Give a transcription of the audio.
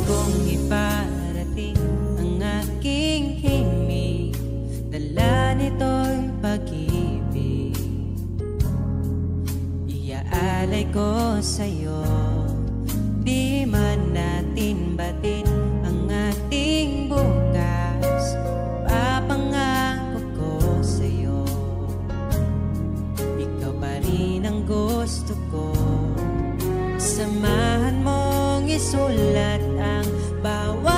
kong iparating ang aking himig, dala nito'y pag-ibig. Iaalay ko sa'yo, di man natin batin ang ating bukas. Papangako ko sa'yo, ikaw pa rin ang gusto ko. Samahan mong isulat ang bawat